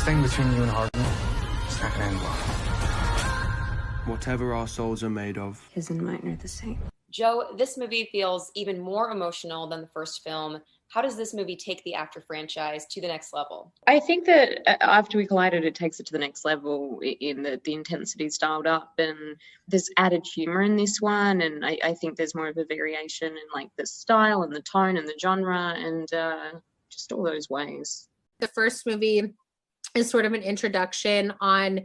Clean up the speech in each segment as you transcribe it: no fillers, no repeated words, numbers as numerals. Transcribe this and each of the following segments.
thing between you and Harden is not gonna end well. Whatever our souls are made of. His and mine are the same. Joe, this movie feels even more emotional than the first film. How does this movie take the After franchise to the next level? I think that After We Collided, it takes it to the next level in that the intensity's dialed up and there's added humour in this one. And I think there's more of a variation in like the style and the tone and the genre and just all those ways. The first movie is sort of an introduction on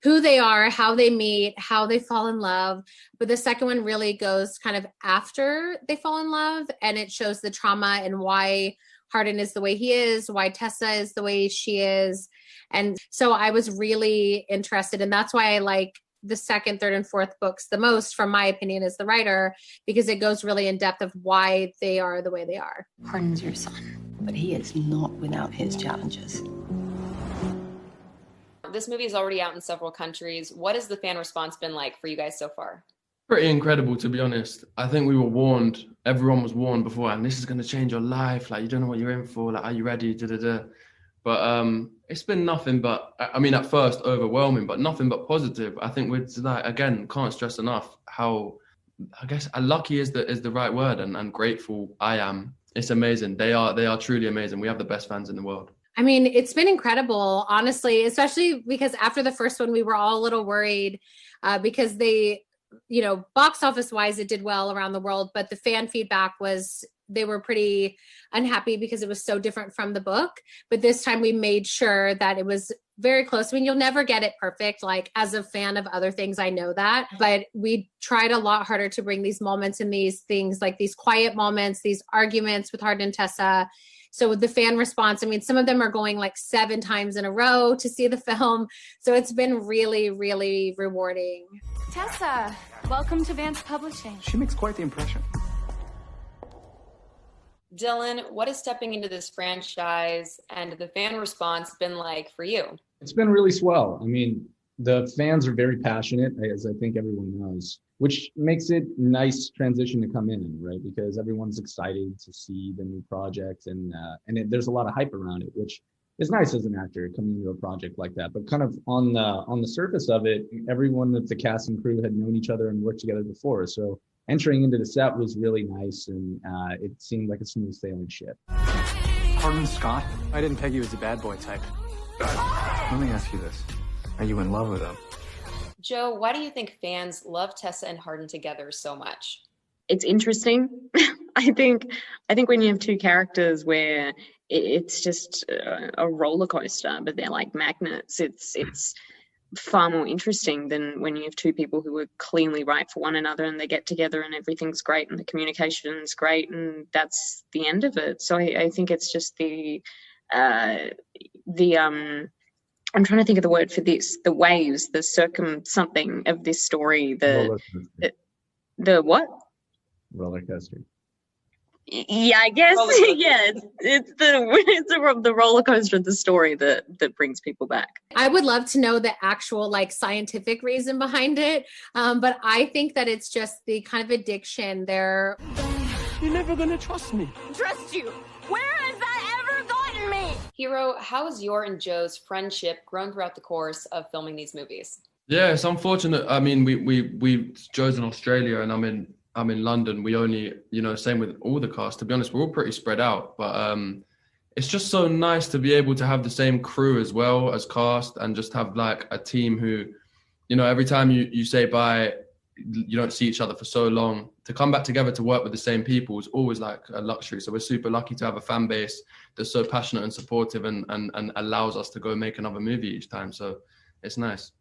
who they are, how they meet, how they fall in love. But the second one really goes kind of after they fall in love, and it shows the trauma and why Hardin is the way he is, why Tessa is the way she is. And so I was really interested, and that's why I like the second, third, and fourth books the most, from my opinion as the writer, because it goes really in depth of why they are the way they are. Hardin's your son, but he is not without his challenges. This movie is already out in several countries. What has the fan response been like for you guys so far? Pretty incredible, to be honest. I think we were warned, everyone was warned beforehand, this is going to change your life. Like, you don't know what you're in for. Like, are you ready? But it's been nothing but, I mean, at first overwhelming, but nothing but positive. I think with that, again, can't stress enough how, I guess, lucky is the right word, and grateful I am. It's amazing. They are truly amazing. We have the best fans in the world. I mean, it's been incredible, honestly, especially because after the first one, we were all a little worried because they, box office wise, it did well around the world, but the fan feedback was, they were pretty unhappy because it was so different from the book. But this time we made sure that it was very close. I mean, you'll never get it perfect. Like, as a fan of other things, I know that, but we tried a lot harder to bring these moments and these things, like these quiet moments, these arguments with Hardin and Tessa. So with the fan response, I mean, some of them are going like 7 times in a row to see the film. So it's been really, really rewarding. Tessa, welcome to Vance Publishing. She makes quite the impression. Dylan, what is stepping into this franchise and the fan response been like for you? It's been really swell. I mean, the fans are very passionate, as I think everyone knows, which makes it nice transition to come in, right? Because everyone's excited to see the new project, and there's a lot of hype around it, which is nice as an actor coming into a project like that. But kind of on the surface of it, everyone of the cast and crew had known each other and worked together before. So entering into the set was really nice, and it seemed like a smooth sailing ship. Hardin Scott? I didn't peg you as a bad boy type. Let me ask you this. Are you in love with him? Joe, why do you think fans love Tessa and Hardin together so much? It's interesting. I think when you have two characters where it's just a roller coaster, but they're like magnets, it's far more interesting than when you have two people who are cleanly right for one another and they get together and everything's great and the communication's great and that's the end of it. So I think it's just the I'm trying to think of the word for this, the waves, the something of this story, the what? Roller coaster. Yeah, I guess. Yeah, it's the roller coaster of the story that brings people back. I would love to know the actual like scientific reason behind it, but I think that it's just the kind of addiction. You're never gonna trust me. Trust you? Where has that ever gotten me? Hero, how has your and Joe's friendship grown throughout the course of filming these movies? Yeah, it's unfortunate. I mean, we Joe's in Australia and I'm in London. We only, same with all the cast. To be honest, we're all pretty spread out. But it's just so nice to be able to have the same crew as well as cast and just have like a team who, every time you say bye, you don't see each other for so long. To come back together to work with the same people is always like a luxury. So we're super lucky to have a fan base that's so passionate and supportive and allows us to go make another movie each time. So it's nice.